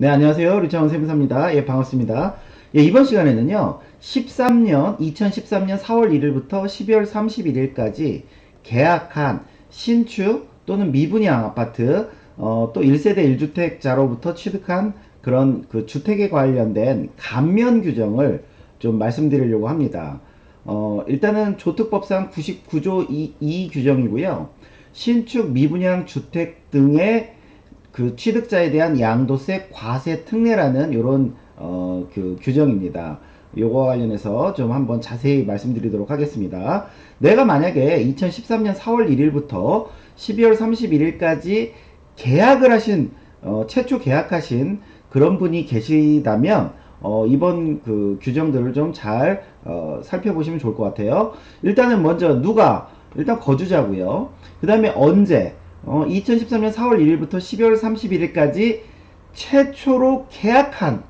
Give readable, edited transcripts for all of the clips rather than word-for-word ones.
네, 안녕하세요. 류창원 세무사입니다. 예, 반갑습니다. 예, 이번 시간에는요, 2013년 4월 1일부터 12월 31일까지 계약한 신축 또는 미분양 아파트, 또 1세대 1주택자로부터 취득한 그런 그 주택에 관련된 감면 규정을 좀 말씀드리려고 합니다. 일단은 조특법상 99조 2 규정이고요. 신축 미분양 주택 등의 그 취득자에 대한 양도세 과세 특례라는 요런 그 규정입니다. 요거 관련해서 좀 한번 자세히 말씀드리도록 하겠습니다. 내가 만약에 2013년 4월 1일부터 12월 31일까지 계약을 하신 최초 계약하신 그런 분이 계시다면 이번 그 규정들을 좀 잘 살펴보시면 좋을 것 같아요. 일단은 먼저 누가 일단 거주자고요. 그 다음에 언제 2013년 4월 1일부터 12월 31일까지 최초로 계약한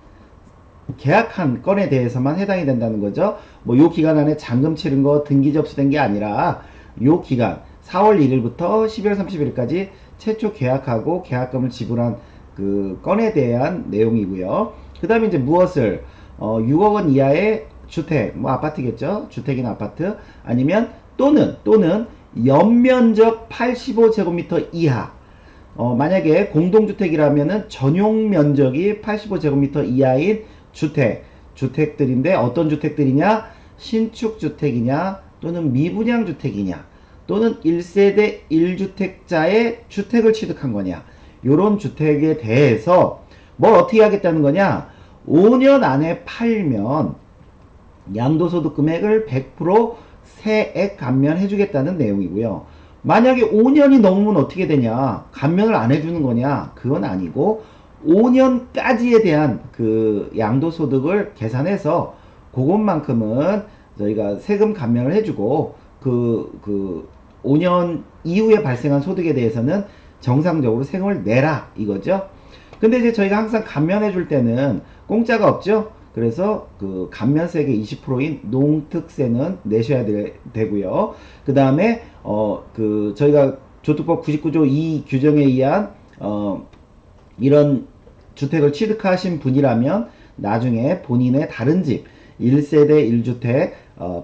건에 대해서만 해당이 된다는 거죠. 뭐 요 기간 안에 잔금 치른 거 등기 접수된 게 아니라 요 기간 4월 1일부터 12월 31일까지 최초 계약하고 계약금을 지불한 그 건에 대한 내용이고요. 그 다음에 이제 무엇을 6억 원 이하의 주택, 뭐 아파트겠죠. 주택이나 아파트 아니면 또는 연면적 85제곱미터 이하. 만약에 공동주택이라면은 전용 면적이 85제곱미터 이하인 주택들인데 어떤 주택들이냐? 신축주택이냐? 또는 미분양주택이냐? 또는 1세대 1주택자의 주택을 취득한 거냐? 요런 주택에 대해서 뭘 어떻게 하겠다는 거냐? 5년 안에 팔면 양도소득 금액을 100% 세액 감면해 주겠다는 내용이고요. 만약에 5년이 넘으면 어떻게 되냐? 감면을 안 해주는 거냐? 그건 아니고 5년까지에 대한 그 양도소득을 계산해서 그것만큼은 저희가 세금 감면을 해주고 그 5년 이후에 발생한 소득에 대해서는 정상적으로 세금을 내라 이거죠. 근데 이제 저희가 항상 감면해 줄 때는 공짜가 없죠. 그래서 그 감면세계 20%인 농특세는 내셔야 되고요. 그 다음에 그 저희가 조특법 99조 2 규정에 의한 이런 주택을 취득하신 분이라면 나중에 본인의 다른 집 1세대 1주택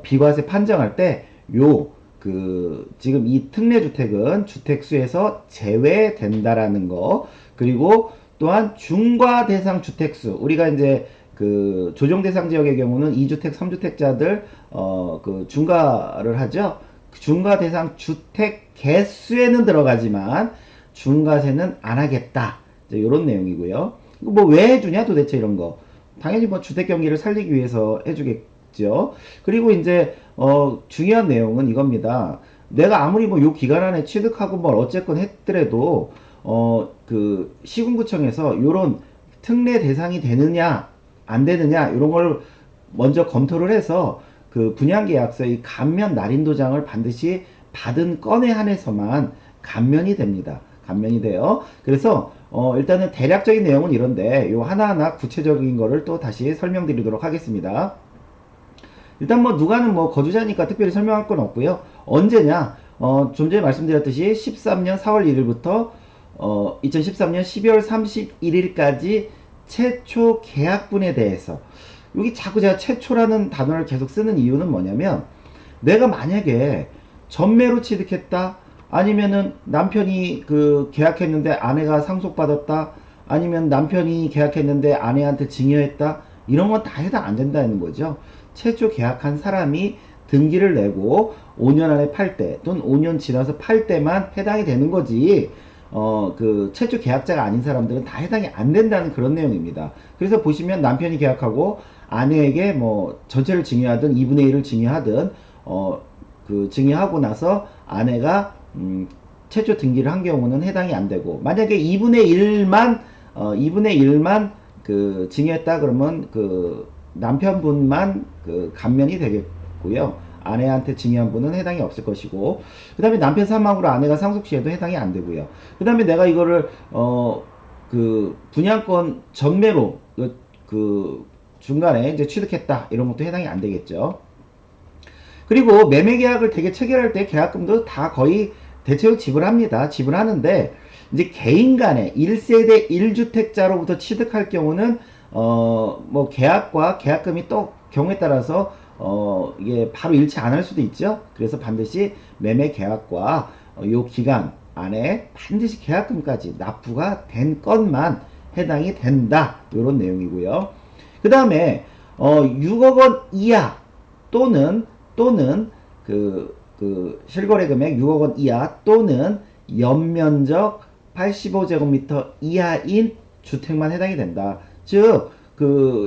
비과세 판정할 때 요 그 지금 이 특례주택은 주택수에서 제외된다라는 거, 그리고 또한 중과 대상 주택수, 우리가 이제 그 조정 대상 지역의 경우는 2주택 3주택자들 그 중과를 하죠. 중과 대상 주택 개수에는 들어가지만 중과세는 안 하겠다, 이런 내용이고요. 뭐 왜 해주냐 도대체 이런 거. 당연히 뭐 주택 경기를 살리기 위해서 해주겠죠. 그리고 이제 중요한 내용은 이겁니다. 내가 아무리 뭐 요 기간 안에 취득하고 뭘 어쨌건 했더라도 그 시군구청에서 요런 특례 대상이 되느냐 안 되느냐 이런 걸 먼저 검토를 해서 그 분양계약서의 감면 날인도장을 반드시 받은 건에 한해서만 감면이 됩니다. 감면이 돼요. 그래서 일단은 대략적인 내용은 이런데 요 하나하나 구체적인 거를 또 다시 설명드리도록 하겠습니다. 일단 뭐 누가는 뭐 거주자니까 특별히 설명할 건 없고요. 언제냐? 좀 전에 말씀드렸듯이 13년 4월 1일부터 2013년 12월 31일까지 최초 계약분에 대해서, 여기 자꾸 제가 최초라는 단어를 계속 쓰는 이유는 뭐냐면 내가 만약에 전매로 취득했다, 아니면은 남편이 그 계약했는데 아내가 상속받았다, 아니면 남편이 계약했는데 아내한테 증여했다, 이런 건 다 해당 안 된다는 거죠. 최초 계약한 사람이 등기를 내고 5년 안에 팔 때 또는 5년 지나서 팔 때만 해당이 되는 거지, 그 최초 계약자가 아닌 사람들은 다 해당이 안 된다는 그런 내용입니다. 그래서 보시면 남편이 계약하고 아내에게 뭐 전체를 증여하든 2분의 1을 증여하든 그 증여하고 나서 아내가 최초 등기를 한 경우는 해당이 안 되고, 만약에 2분의 1만 그 증여했다 그러면 그 남편분만 그 감면이 되겠고요. 아내한테 증여한 분은 해당이 없을 것이고, 그 다음에 남편 사망으로 아내가 상속시에도 해당이 안 되고요. 그 다음에 내가 이거를 그 분양권 전매로 그 중간에 이제 취득했다 이런 것도 해당이 안 되겠죠. 그리고 매매 계약을 되게 체결할 때 계약금도 다 거의 대체로 지불합니다. 지불하는데 이제 개인 간에 1세대 1주택자로부터 취득할 경우는 뭐 계약과 계약금이 또 경우에 따라서 이게 바로 일치 안 할 수도 있죠. 그래서 반드시 매매 계약과 요 기간 안에 반드시 계약금까지 납부가 된 것만 해당이 된다. 요런 내용이고요. 그 다음에 6억 원 이하 또는 실거래 금액 6억 원 이하 또는 연면적 85제곱미터 이하인 주택만 해당이 된다. 즉,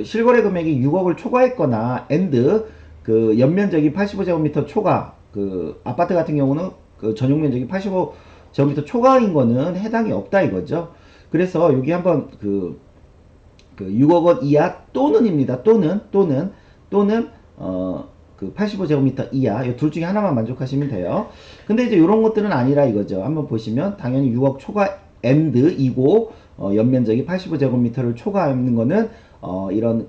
실거래 금액이 6억을 초과했거나, 연면적이 85제곱미터 초과, 아파트 같은 경우는 전용 면적이 85제곱미터 초과인 거는 해당이 없다 이거죠. 그래서 여기 한번 6억 원 이하 또는입니다. 또는 85제곱미터 이하 이 둘 중에 하나만 만족하시면 돼요. 근데 이제 이런 것들은 아니라 이거죠. 한번 보시면 당연히 6억 초과 이고 연면적이 85제곱미터를 초과하는 거는 이런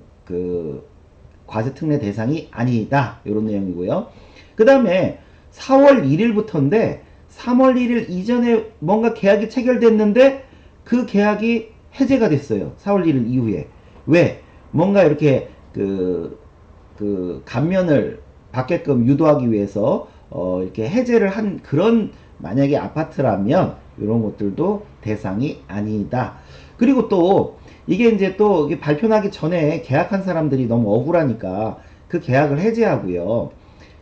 과세 특례 대상이 아니다. 이런 내용이고요. 그 다음에 4월 1일부터인데 3월 1일 이전에 뭔가 계약이 체결됐는데 그 계약이 해제가 됐어요. 4월 1일 이후에. 왜? 뭔가 이렇게 감면을 받게끔 유도하기 위해서 이렇게 해제를 한 그런 만약에 아파트라면 이런 것들도 대상이 아니다. 그리고 또 이게 이제 또 발표나기 전에 계약한 사람들이 너무 억울하니까 그 계약을 해제하고요.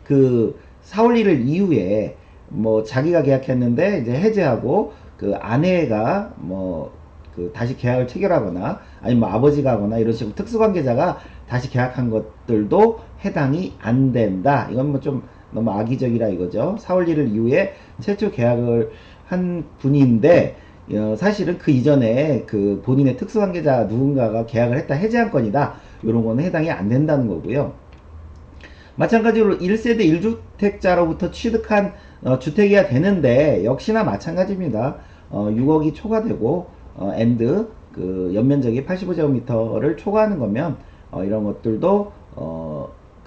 4월 1일 이후에 뭐 자기가 계약했는데 이제 해제하고 아내가 다시 계약을 체결하거나 아니면 뭐 아버지가 하거나 이런 식으로 특수관계자가 다시 계약한 것들도 해당이 안 된다. 이건 뭐 좀 너무 악의적이라 이거죠. 4월 1일 이후에 최초 계약을 한 분인데 사실은 그 이전에 본인의 특수관계자 누군가가 계약을 했다 해제한 건이다. 이런 거는 해당이 안 된다는 거고요. 마찬가지로 1세대 1주택자로부터 취득한 주택이야 되는데 역시나 마찬가지입니다. 6억이 초과되고 연면적이 85제곱미터를 초과하는 거면 이런 것들도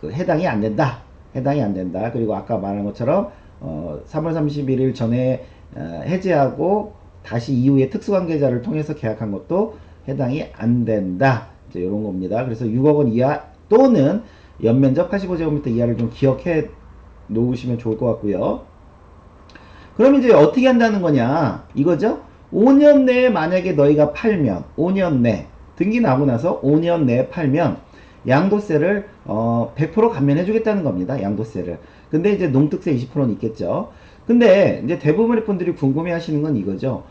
해당이 안 된다. 해당이 안 된다. 그리고 아까 말한 것처럼 3월 31일 전에 해제하고 다시 이후에 특수관계자를 통해서 계약한 것도 해당이 안 된다. 이제 이런 겁니다. 그래서 6억 원 이하 또는 연면적 85제곱미터 이하를 좀 기억해 놓으시면 좋을 것 같고요. 그럼 이제 어떻게 한다는 거냐 이거죠. 5년 내에 만약에 너희가 팔면 5년 내 등기 나고 나서 5년 내에 팔면 양도세를 100% 감면해 주겠다는 겁니다. 양도세를. 근데 이제 농특세 20%는 있겠죠. 근데 이제 대부분의 분들이 궁금해 하시는 건 이거죠.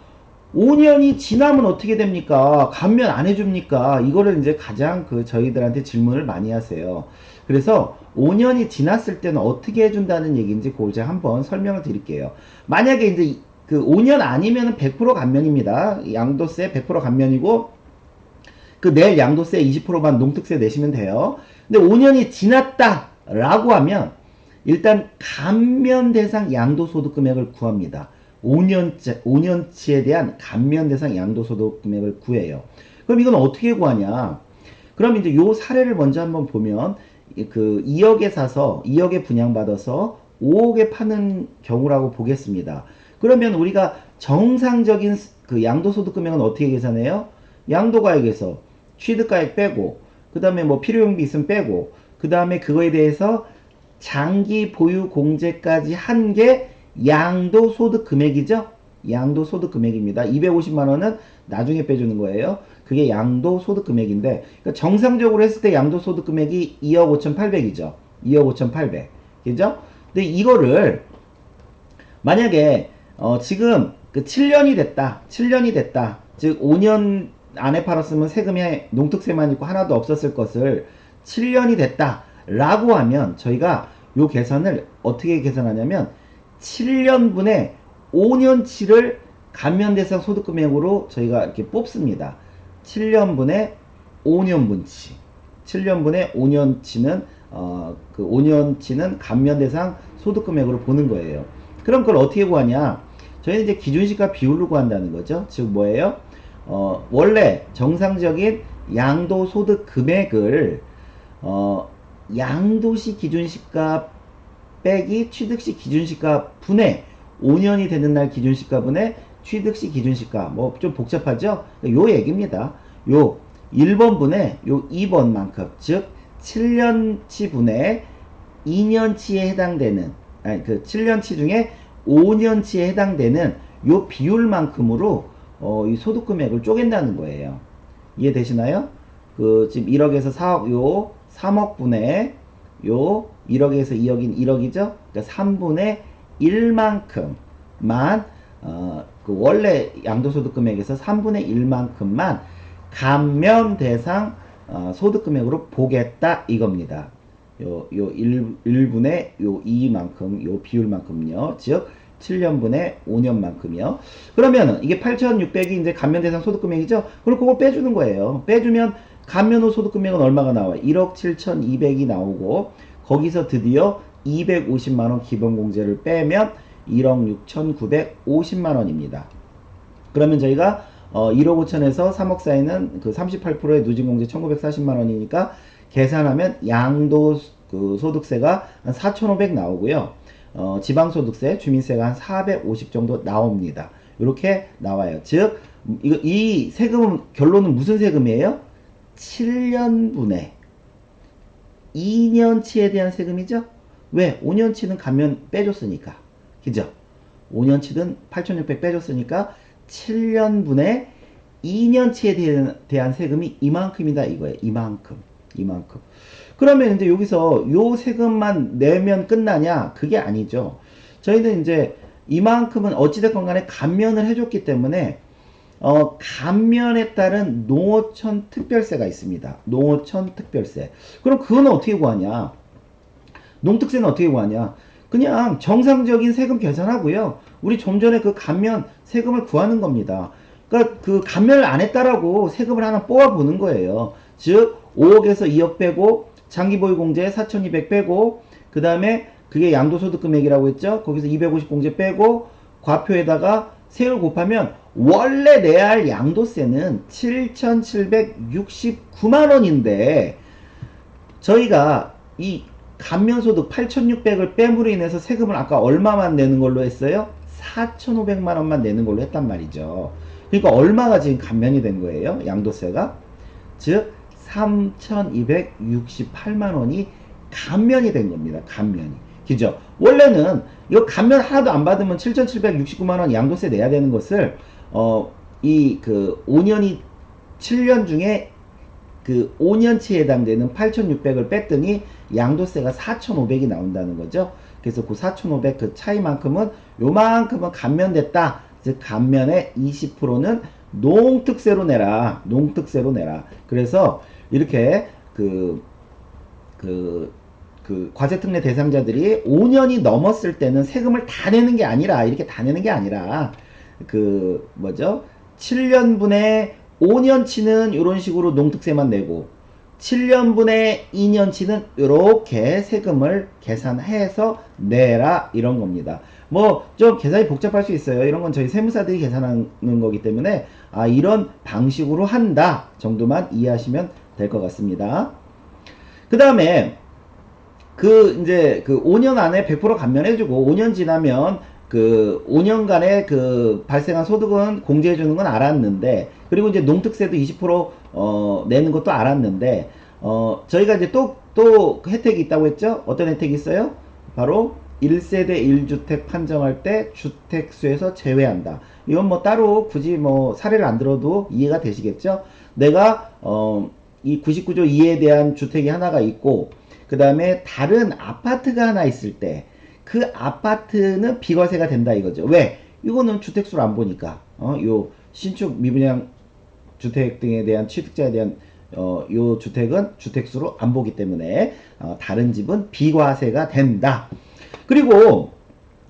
5년이 지나면 어떻게 됩니까? 감면 안 해줍니까? 이거를 이제 가장 저희들한테 질문을 많이 하세요. 그래서 5년이 지났을 때는 어떻게 해준다는 얘기인지 그걸 제가 한번 설명을 드릴게요. 만약에 이제 5년 아니면 100% 감면입니다. 양도세 100% 감면이고 내일 양도세 20%만 농특세 내시면 돼요. 근데 5년이 지났다 라고 하면 일단 감면 대상 양도소득 금액을 구합니다. 5년치에 대한 감면 대상 양도소득 금액을 구해요. 그럼 이건 어떻게 구하냐? 그럼 이제 요 사례를 먼저 한번 보면 2억에 사서 2억에 분양받아서 5억에 파는 경우라고 보겠습니다. 그러면 우리가 정상적인 양도소득 금액은 어떻게 계산해요? 양도가액에서 취득가액 빼고 그 다음에 뭐 필요용비 있으면 빼고 그 다음에 그거에 대해서 장기 보유 공제까지 한 게 양도소득 금액이죠. 양도소득 금액입니다. 250만원은 나중에 빼주는 거예요. 그게 양도소득 금액인데 그러니까 정상적으로 했을 때 양도소득 금액이 2억 5,800이죠. 2억 5,800 그죠? 근데 이거를 만약에 지금 7년이 됐다. 7년이 됐다. 즉 5년 안에 팔았으면 세금이 농특세만 있고 하나도 없었을 것을 7년이 됐다 라고 하면 저희가 요 계산을 어떻게 계산하냐면 7년분의 5년치를 감면대상 소득금액으로 저희가 이렇게 뽑습니다. 7년분의 5년분치 7년분의 5년치는 5년치는 감면대상 소득금액으로 보는 거예요. 그럼 그걸 어떻게 구하냐? 저희는 이제 기준시가 비율로 구한다는 거죠. 즉 뭐예요? 원래 정상적인 양도소득 금액을 양도시 기준시가 빼기 취득시 기준시가 분의 5년이 되는 날 기준시가 분의 취득시 기준시가 뭐 좀 복잡하죠? 요 얘기입니다. 요 1번분의 요 2번만큼 즉 7년치분의 2년치에 해당되는 아니 그 7년치 중에 5년치에 해당되는 요 비율만큼으로 이 소득금액을 쪼갠다는 거예요. 이해되시나요? 그 지금 1억에서 4억 요 3억분의 요 1억에서 2억인 1억이죠? 그러니까 3분의 1만큼만 그 원래 양도소득금액에서 3분의 1만큼만 감면 대상 소득금액으로 보겠다 이겁니다. 요 1분의 요 2만큼 요 비율만큼요. 즉 7년분의 5년만큼이요. 그러면은 이게 8,600이 이제 감면 대상 소득금액이죠. 그럼 그걸 빼주는 거예요. 빼주면 감면 후 소득금액은 얼마가 나와요? 1억 7,200이 나오고 거기서 드디어 250만원 기본공제를 빼면 1억 6,950만원입니다. 그러면 저희가 1억 5천에서 3억 사이는 그 38%의 누진공제 1,940만원이니까 계산하면 양도 그 소득세가 한 4,500 나오고요. 지방소득세, 주민세가 한 450 정도 나옵니다. 이렇게 나와요. 즉, 이 세금은 결론은 무슨 세금이에요? 7년분의 2년치에 대한 세금이죠? 왜? 5년치는 감면 빼줬으니까. 그죠? 5년치든 8,600 빼줬으니까 7년분의 2년치에 대한 세금이 이만큼이다 이거예요. 이만큼. 그러면 이제 여기서 요 세금만 내면 끝나냐? 그게 아니죠. 저희는 이제 이만큼은 어찌됐건 간에 감면을 해줬기 때문에 감면에 따른 농어촌 특별세가 있습니다. 농어촌 특별세. 그럼 그건 어떻게 구하냐? 농특세는 어떻게 구하냐? 그냥 정상적인 세금 계산하고요. 우리 좀 전에 그 감면 세금을 구하는 겁니다. 그러니까 그 감면을 안 했다라고 세금을 하나 뽑아 보는 거예요. 즉 5억에서 2억 빼고 장기보유공제 4,200 빼고 그 다음에 그게 양도소득금액이라고 했죠. 거기서 250 공제 빼고 과표에다가 세율 곱하면 원래 내야 할 양도세는 7,769만원인데 저희가 이 감면소득 8,600을 뺨으로 인해서 세금을 아까 얼마만 내는 걸로 했어요? 4,500만원만 내는 걸로 했단 말이죠. 그러니까 얼마가 지금 감면이 된 거예요? 양도세가? 즉 3,268만원이 감면이 된 겁니다. 감면이. 그죠? 원래는 이거 감면 하나도 안 받으면 7,769만원 양도세 내야 되는 것을 이 그 5년이 7년 중에 그 5년치에 해당되는 8,600을 뺐더니 양도세가 4,500이 나온다는 거죠. 그래서 그 4,500 그 차이만큼은 요만큼은 감면됐다. 즉 감면의 20%는 농특세로 내라. 농특세로 내라. 그래서 이렇게 과세특례 대상자들이 5년이 넘었을 때는 세금을 다 내는 게 아니라 이렇게 다 내는 게 아니라 그 뭐죠? 7년분의 5년치는 이런 식으로 농특세만 내고 7년분의 2년치는 이렇게 세금을 계산해서 내라 이런 겁니다. 뭐 좀 계산이 복잡할 수 있어요. 이런 건 저희 세무사들이 계산하는 거기 때문에 이런 방식으로 한다 정도만 이해하시면 될 것 같습니다. 그 다음에 이제 5년 안에 100% 감면해주고 5년 지나면 그 5년간의 그 발생한 소득은 공제해 주는 건 알았는데 그리고 이제 농특세도 20% 내는 것도 알았는데 저희가 이제 또 혜택이 있다고 했죠? 어떤 혜택이 있어요? 바로 1세대 1주택 판정할 때 주택수에서 제외한다. 이건 뭐 따로 굳이 뭐 사례를 안 들어도 이해가 되시겠죠? 내가 이 99조 2에 대한 주택이 하나가 있고 그 다음에 다른 아파트가 하나 있을 때 그 아파트는 비과세가 된다 이거죠. 왜? 이거는 주택수를 안 보니까 요 신축 미분양 주택 등에 대한 취득자에 대한 요 주택은 주택수로 안 보기 때문에 다른 집은 비과세가 된다. 그리고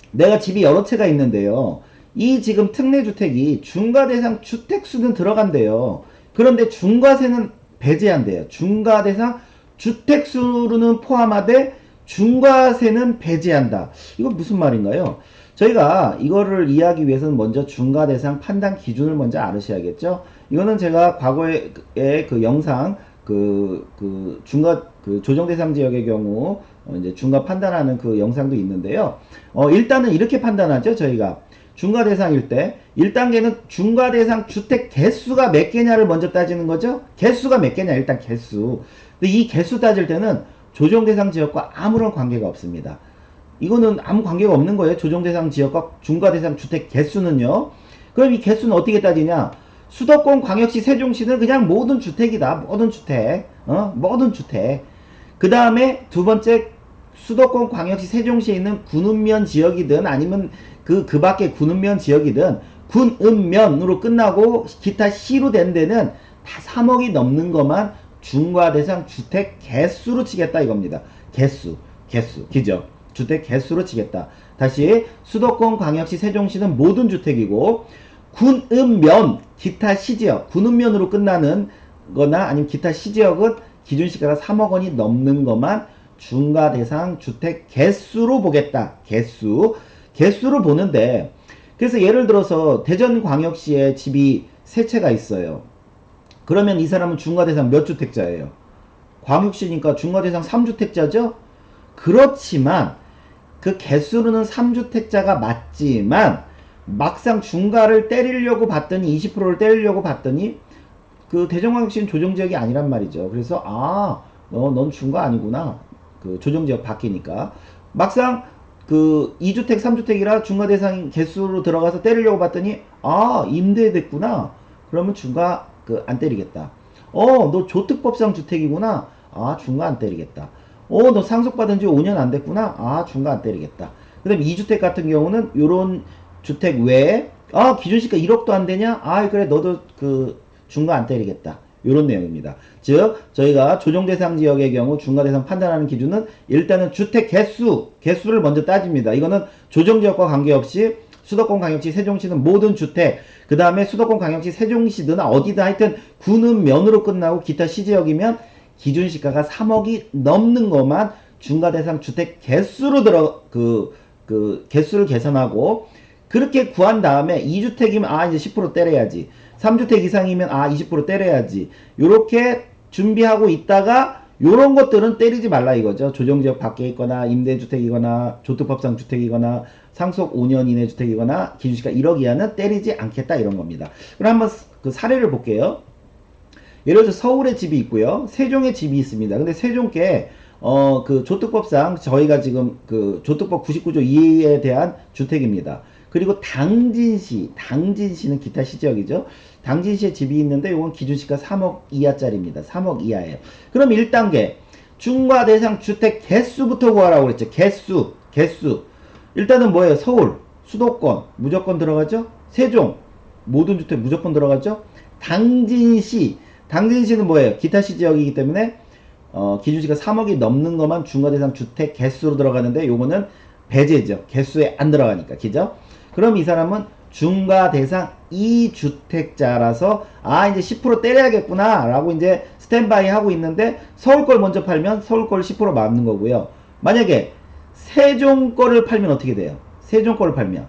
내가 집이 여러 채가 있는데요. 이 지금 특례주택이 중과대상 주택수는 들어간대요. 그런데 중과세는 배제한대요. 중과대상 주택수로는 포함하되 중과세는 배제한다. 이건 무슨 말인가요? 저희가 이거를 이해하기 위해서는 먼저 중과대상 판단 기준을 먼저 알으셔야겠죠. 이거는 제가 과거에 그 영상 조정대상 지역의 경우 이제 중과 판단하는 그 영상도 있는데요. 일단은 이렇게 판단하죠. 저희가 중과대상일 때 1단계는 중과대상 주택 개수가 몇 개냐를 먼저 따지는 거죠. 개수가 몇 개냐 일단 개수. 근데 이 개수 따질 때는 조정대상 지역과 아무런 관계가 없습니다. 이거는 아무 관계가 없는 거예요. 조정대상 지역과 중과대상 주택 개수는요. 그럼 이 개수는 어떻게 따지냐? 수도권 광역시 세종시는 그냥 모든 주택이다. 모든 주택. 모든 주택. 그 다음에 두 번째 수도권 광역시 세종시에 있는 군읍면 지역이든 아니면 그 밖에 군읍면 지역이든 군읍면으로 끝나고 기타 시로 된 데는 다 3억이 넘는 것만 중과대상 주택 개수로 치겠다 이겁니다. 개수. 그죠? 주택 개수로 치겠다. 다시 수도권 광역시 세종시는 모든 주택이고 군읍면 기타 시지역 군읍면으로 끝나는 거나 아니면 기타 시지역은 기준시가가 3억 원이 넘는 것만 중과대상 주택 개수로 보겠다. 개수로 보는데 그래서 예를 들어서 대전광역시에 집이 세 채가 있어요. 그러면 이 사람은 중과대상 몇 주택자예요? 광역시니까 중과대상 3주택자죠? 그렇지만 그 개수로는 3주택자가 맞지만 막상 중과를 때리려고 봤더니 20%를 때리려고 봤더니 그 대전광역시는 조정지역이 아니란 말이죠. 그래서 넌 중과 아니구나. 그 조정지역 바뀌니까 막상 그 2주택 3주택이라 중과대상 개수로 들어가서 때리려고 봤더니 임대됐구나. 그러면 중과 안 때리겠다. 너 조특법상 주택이구나. 중과 안 때리겠다. 너 상속받은 지 5년 안 됐구나. 중과 안 때리겠다. 그 다음에 2주택 같은 경우는 요런 주택 외에 기준시가 1억도 안 되냐? 그래 너도 중과 안 때리겠다. 요런 내용입니다. 즉 저희가 조정대상 지역의 경우 중과대상 판단하는 기준은 일단은 주택 개수를 먼저 따집니다. 이거는 조정지역과 관계없이 수도권 광역시 세종시는 모든 주택 그 다음에 수도권 광역시 세종시든 어디든 하여튼 군읍면으로 끝나고 기타 시지역이면 기준시가가 3억이 넘는 것만 중과대상 주택 개수로 개수를 계산하고 그렇게 구한 다음에 2주택이면 이제 10% 때려야지. 3주택 이상이면 20% 때려야지. 요렇게 준비하고 있다가 요런 것들은 때리지 말라 이거죠. 조정지역 밖에 있거나 임대주택이거나 조특법상 주택이거나 상속 5년 이내 주택이거나 기준시가 1억 이하는 때리지 않겠다 이런 겁니다. 그럼 한번 사례를 볼게요. 예를 들어 서울에 집이 있고요. 세종에 집이 있습니다. 근데 세종께 조특법상 저희가 지금 조특법 99조 2에 대한 주택입니다. 그리고 당진시는 기타 시지역이죠. 당진시에 집이 있는데 이건 기준시가 3억 이하짜리입니다. 3억 이하예요. 그럼 1단계 중과대상 주택 개수부터 구하라고 그랬죠. 개수. 일단은 뭐예요? 서울, 수도권 무조건 들어가죠. 세종 모든 주택 무조건 들어가죠. 당진시는 뭐예요? 기타 시지역이기 때문에 기준시가 3억이 넘는 것만 중과대상 주택 개수로 들어가는데 요거는 배제죠. 개수에 안 들어가니까. 그죠? 그럼 이 사람은 중과대상 2주택자라서 이제 10% 때려야겠구나 라고 이제 스탠바이 하고 있는데 서울 걸 먼저 팔면 서울 걸 10% 맞는 거고요. 만약에 세종 거를 팔면 어떻게 돼요? 세종 거를 팔면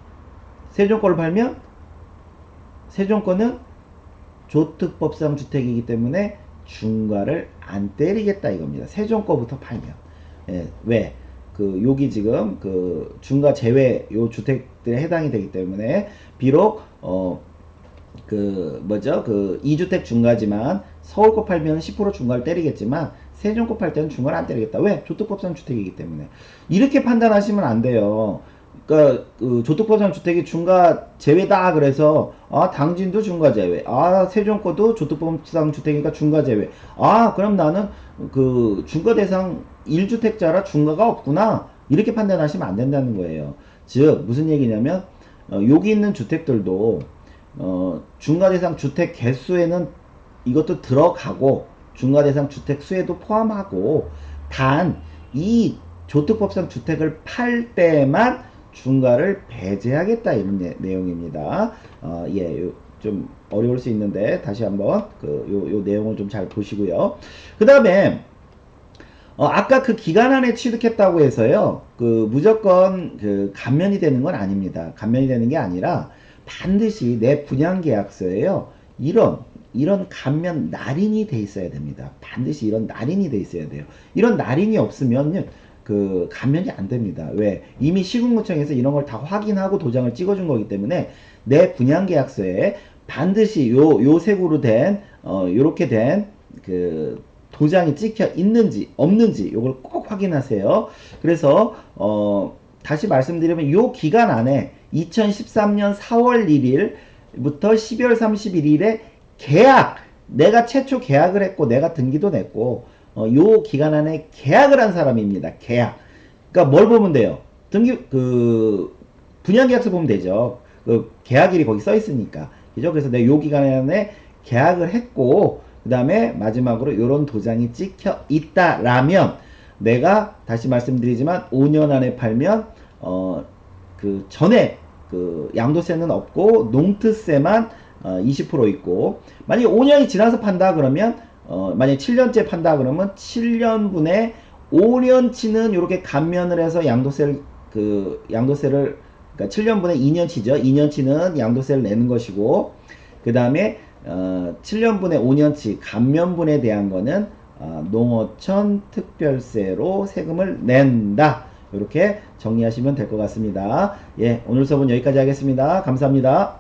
세종 거는 조특법상 주택이기 때문에 중과를 안 때리겠다 이겁니다. 세종 거부터 팔면. 왜? 여기 지금 중과 제외 요 주택들에 해당이 되기 때문에 비록 2주택 중과지만 서울 거 팔면 10% 중과를 때리겠지만 세종 거 팔 때는 중과를 안 때리겠다. 왜? 조특법상 주택이기 때문에. 이렇게 판단하시면 안 돼요. 그러니까 조특법상 주택이 중과 제외다 그래서 당진도 중과 제외, 세종 거도 조특법상 주택이니까 중과 제외. 그럼 나는 중과 대상 1주택자라 중과가 없구나 이렇게 판단하시면 안 된다는 거예요. 즉 무슨 얘기냐면 여기 있는 주택들도 중과 대상 주택 개수에는 이것도 들어가고 중과 대상 주택 수에도 포함하고 단 이 조특법상 주택을 팔 때만 중과를 배제하겠다 이런 내용입니다. 좀 어려울 수 있는데 다시 한번 요 내용을 좀 잘 보시고요. 그 다음에 아까 기간 안에 취득했다고 해서요 무조건 감면이 되는 건 아닙니다. 감면이 되는 게 아니라 반드시 내 분양계약서에요 이런 감면 날인이 돼 있어야 됩니다. 반드시 이런 날인이 돼 있어야 돼요. 이런 날인이 없으면 그 감면이 안 됩니다. 왜? 이미 시군구청에서 이런 걸 다 확인하고 도장을 찍어준 거기 때문에 내 분양계약서에 반드시 요 색으로 된 요렇게 된 그 도장이 찍혀 있는지 없는지 요걸 꼭 확인하세요. 그래서 다시 말씀드리면 요 기간 안에 2013년 4월 1일부터 12월 31일에 계약, 내가 최초 계약을 했고 내가 등기도 냈고 요 기간 안에 계약을 한 사람입니다. 계약. 그러니까 뭘 보면 돼요? 등기 그 분양계약서 보면 되죠. 그 계약일이 거기 써 있으니까. 그죠? 그래서 내가 요 기간 안에 계약을 했고 그 다음에 마지막으로 요런 도장이 찍혀 있다라면 내가 다시 말씀드리지만 5년 안에 팔면 그 전에 그 양도세는 없고 농트세만 20% 있고, 만약에 5년이 지나서 판다 그러면 만약에 7년째 판다 그러면 7년분의 5년치는 이렇게 감면을 해서 양도세를 그러니까 7년분의 2년치죠. 2년치는 양도세를 내는 것이고, 그 다음에 7년분의 5년치 감면분에 대한 거는 농어촌 특별세로 세금을 낸다. 이렇게 정리하시면 될 것 같습니다. 예, 오늘 수업은 여기까지 하겠습니다. 감사합니다.